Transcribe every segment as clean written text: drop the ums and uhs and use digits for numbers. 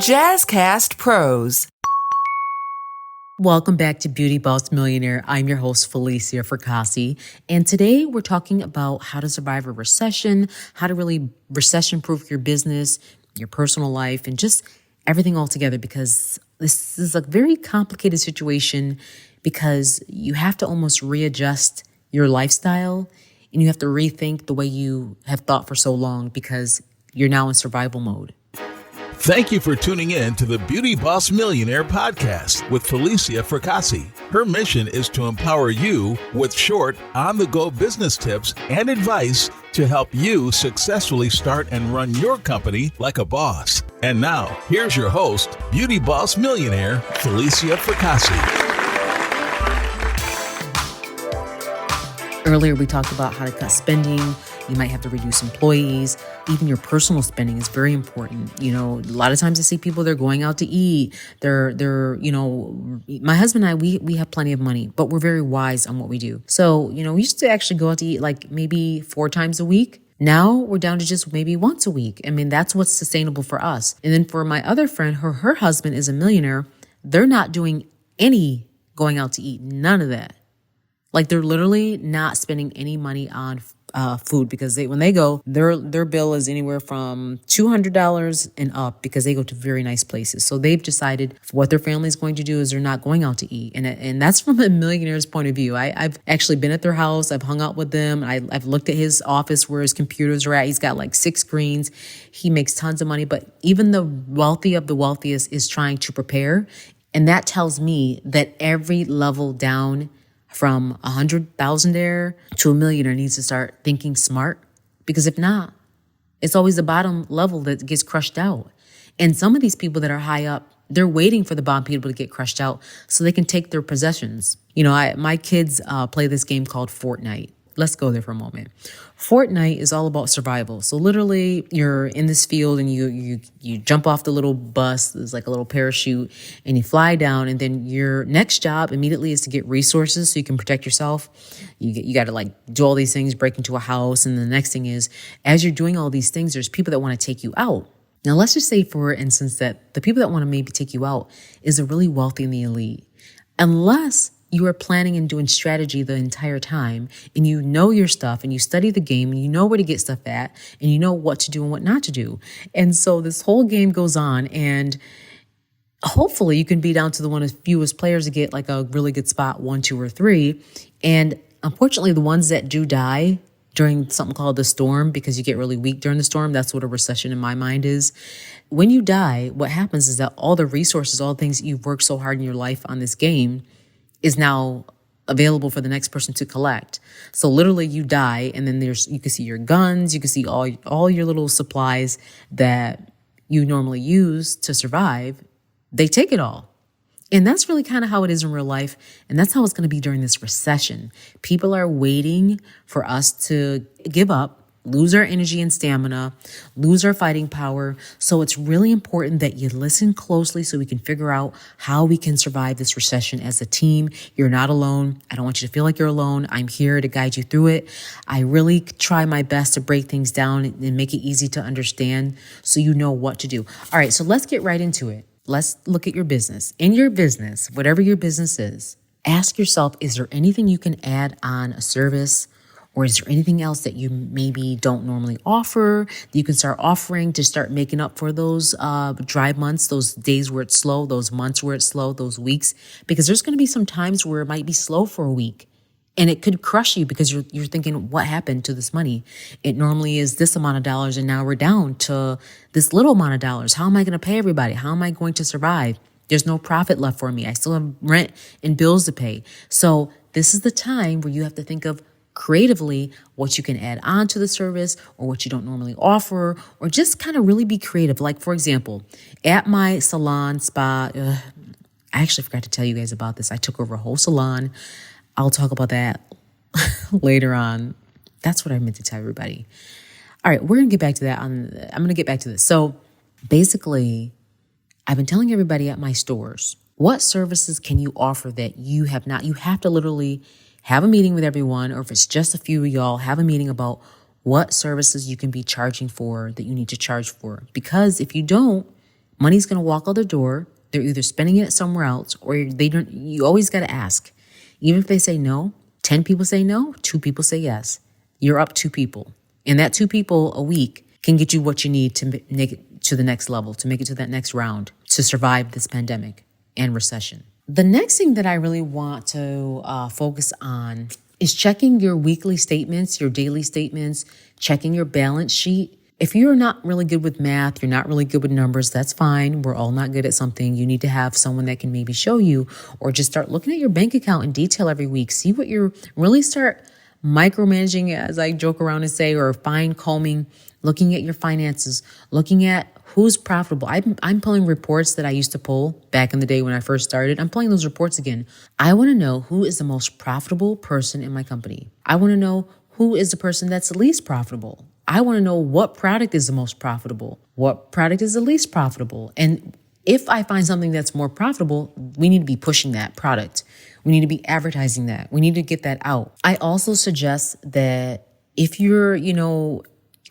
Jazzcast Pros. Welcome back to Beauty Boss Millionaire. I'm your host, Felicia Fracassi. And today we're talking about how to survive a recession, how to really recession-proof your business, your personal life, and just everything all together, because this is a very complicated situation because you have to almost readjust your lifestyle and you have to rethink the way you have thought for so long because you're now in survival mode. Thank you for tuning in to the Beauty Boss Millionaire podcast with Felicia Fracassi. Her mission is to empower you with short, on-the-go business tips and advice to help you successfully start and run your company like a boss. And now, here's your host, Beauty Boss Millionaire, Felicia Fracassi. Earlier, we talked about how to cut spending. You might have to reduce employees. Even your personal spending is very important. You know, a lot of times I see people, they're going out to eat. My husband and I, we have plenty of money, but we're very wise on what we do. So, we used to actually go out to eat like maybe 4 times a week. Now we're down to just maybe once a week. I mean, that's what's sustainable for us. And then for my other friend, her husband is a millionaire. They're not doing any going out to eat, none of that. Like they're literally not spending any money on food because when they go, their bill is anywhere from $200 and up because they go to very nice places. So they've decided what their family is going to do is they're not going out to eat. And that's from a millionaire's point of view. I've actually been at their house. I've hung out with them. I've looked at his office where his computers are at. He's got like 6 screens. He makes tons of money. But even the wealthy of the wealthiest is trying to prepare. And that tells me that every level down from 100,000 to a millionaire needs to start thinking smart, because if not, it's always the bottom level that gets crushed out. And some of these people that are high up, they're waiting for the bottom people to get crushed out so they can take their possessions. My kids play this game called Fortnite. Let's go there for a moment. Fortnite is all about survival. So literally you're in this field and you jump off the little bus. There's like a little parachute and you fly down, and then your next job immediately is to get resources so you can protect yourself. You got to like do all these things, break into a house. And the next thing is, as you're doing all these things, there's people that want to take you out. Now, let's just say, for instance, that the people that want to maybe take you out is the really wealthy and the elite. Unless you are planning and doing strategy the entire time and you know your stuff and you study the game and you know where to get stuff at and you know what to do and what not to do. And so this whole game goes on, and hopefully you can be down to the one of the fewest players to get like a really good spot, 1, 2, or 3. And unfortunately, the ones that do die during something called the storm, because you get really weak during the storm, that's what a recession in my mind is. When you die, what happens is that all the resources, all the things that you've worked so hard in your life on this game is now available for the next person to collect. So literally you die, and then you can see your guns, you can see all your little supplies that you normally use to survive. They take it all. And that's really kind of how it is in real life. And that's how it's going to be during this recession. People are waiting for us to give up, lose our energy and stamina, lose our fighting power. So it's really important that you listen closely so we can figure out how we can survive this recession as a team. You're not alone. I don't want you to feel like you're alone. I'm here to guide you through it. I really try my best to break things down and make it easy to understand so you know what to do. All right, so let's get right into it. Let's look at your business. In your business, whatever your business is, ask yourself, is there anything you can add on a service? Or is there anything else that you maybe don't normally offer that you can start offering to start making up for those dry months, those days where it's slow, those months where it's slow, those weeks? Because there's going to be some times where it might be slow for a week. And it could crush you because you're thinking, what happened to this money? It normally is this amount of dollars, and now we're down to this little amount of dollars. How am I going to pay everybody? How am I going to survive? There's no profit left for me. I still have rent and bills to pay. So this is the time where you have to think of creatively what you can add on to the service or what you don't normally offer, or just kind of really be creative. Like, for example, at my salon spa, I actually forgot to tell you guys about this. I took over a whole salon. I'll talk about that later on. That's what I meant to tell everybody. All right, we're going to get back to that. I'm going to get back to this. So basically, I've been telling everybody at my stores, what services can you offer that you have not? You have to literally have a meeting with everyone, or if it's just a few of y'all, have a meeting about what services you can be charging for that you need to charge for. Because if you don't, Money's going to walk out the door. They're either spending it somewhere else or they don't. You always got to ask. Even if they say no, 10 people say no, 2 people say yes. You're up 2 people. And that 2 people a week can get you what you need to make it to the next level, to make it to that next round, to survive this pandemic and recession. The next thing that I really want to focus on is checking your weekly statements, your daily statements, checking your balance sheet. If you're not really good with math, you're not really good with numbers, that's fine. We're all not good at something. You need to have someone that can maybe show you, or just start looking at your bank account in detail every week. See what you're really start micromanaging, as I joke around and say, or fine combing, looking at your finances, looking at who's profitable. I'm pulling reports that I used to pull back in the day when I first started. I'm pulling those reports again. I want to know who is the most profitable person in my company. I want to know who is the person that's the least profitable. I want to know what product is the most profitable, what product is the least profitable. And if I find something that's more profitable, we need to be pushing that product. We need to be advertising that. We need to get that out. I also suggest that if you're,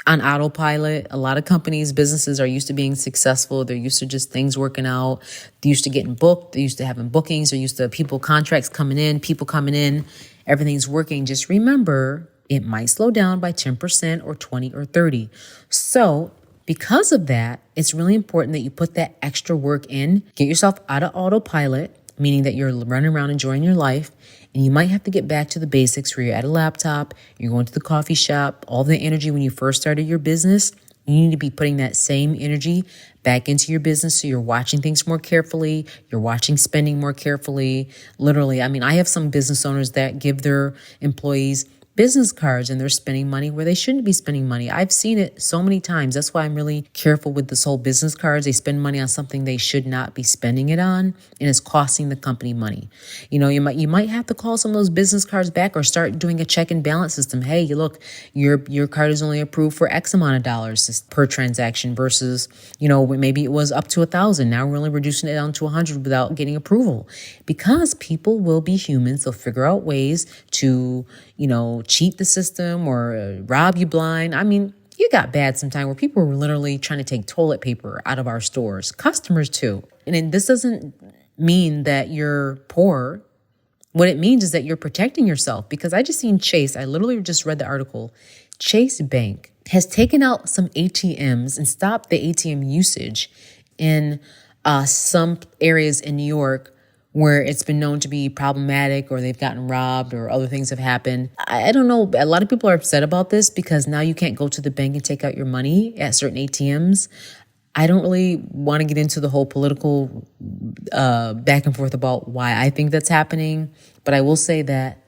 on autopilot, a lot of companies, businesses are used to being successful. They're used to just things working out. They're used to getting booked. They're used to having bookings. They're used to contracts coming in, people coming in. Everything's working. Just remember, it might slow down by 10% or 20 or 30. So because of that, it's really important that you put that extra work in. Get yourself out of autopilot, meaning that you're running around enjoying your life. And you might have to get back to the basics where you're at a laptop, you're going to the coffee shop, all the energy when you first started your business. You need to be putting that same energy back into your business. So you're watching things more carefully. You're watching spending more carefully. Literally, I have some business owners that give their employees business cards and they're spending money where they shouldn't be spending money. I've seen it so many times. That's why I'm really careful with this whole business cards. They spend money on something they should not be spending it on, and it's costing the company money. You might have to call some of those business cards back or start doing a check and balance system. Hey, look, your card is only approved for X amount of dollars per transaction versus, maybe it was up to 1,000. Now we're only reducing it down to 100 without getting approval, because people will be humans. They'll figure out ways to, cheat the system or rob you blind. You got bad sometime where people were literally trying to take toilet paper out of our stores, customers too. And this doesn't mean that you're poor. What it means is that you're protecting yourself, because I just seen Chase. I literally just read the article. Chase Bank has taken out some ATMs and stopped the ATM usage in some areas in New York where it's been known to be problematic, or they've gotten robbed, or other things have happened. I don't know. A lot of people are upset about this because now you can't go to the bank and take out your money at certain ATMs. I don't really want to get into the whole political back and forth about why I think that's happening, but I will say that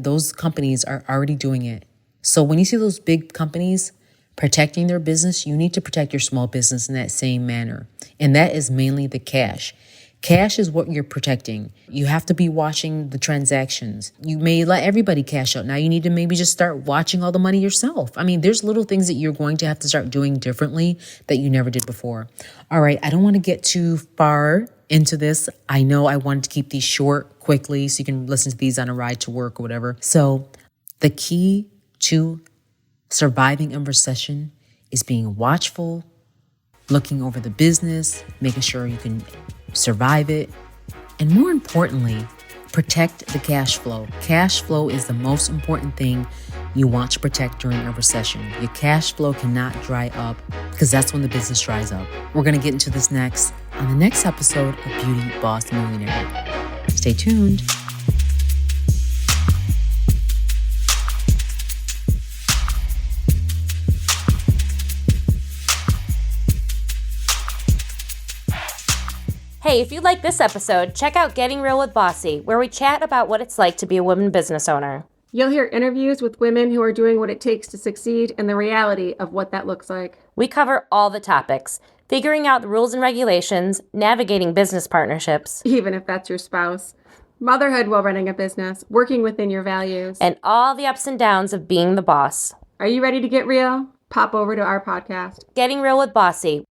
those companies are already doing it. So when you see those big companies protecting their business, you need to protect your small business in that same manner. And that is mainly the cash. Cash is what you're protecting. You have to be watching the transactions. You may let everybody cash out. Now you need to maybe just start watching all the money yourself. There's little things that you're going to have to start doing differently that you never did before. All right, I don't want to get too far into this. I know I wanted to keep these short quickly so you can listen to these on a ride to work or whatever. So the key to surviving a recession is being watchful, looking over the business, making sure you can survive it, and more importantly, protect the cash flow. Cash flow is the most important thing you want to protect during a recession. Your cash flow cannot dry up, because that's when the business dries up. We're going to get into this next on the next episode of Beauty Boss Millionaire. Stay tuned. Hey, if you like this episode, check out Getting Real with Bossy, where we chat about what it's like to be a woman business owner. You'll hear interviews with women who are doing what it takes to succeed and the reality of what that looks like. We cover all the topics, figuring out the rules and regulations, navigating business partnerships, Even if that's your spouse. Motherhood while running a business, working within your values. and all the ups and downs of being the boss. Are you ready to get real? Pop over to our podcast. Getting Real with Bossy,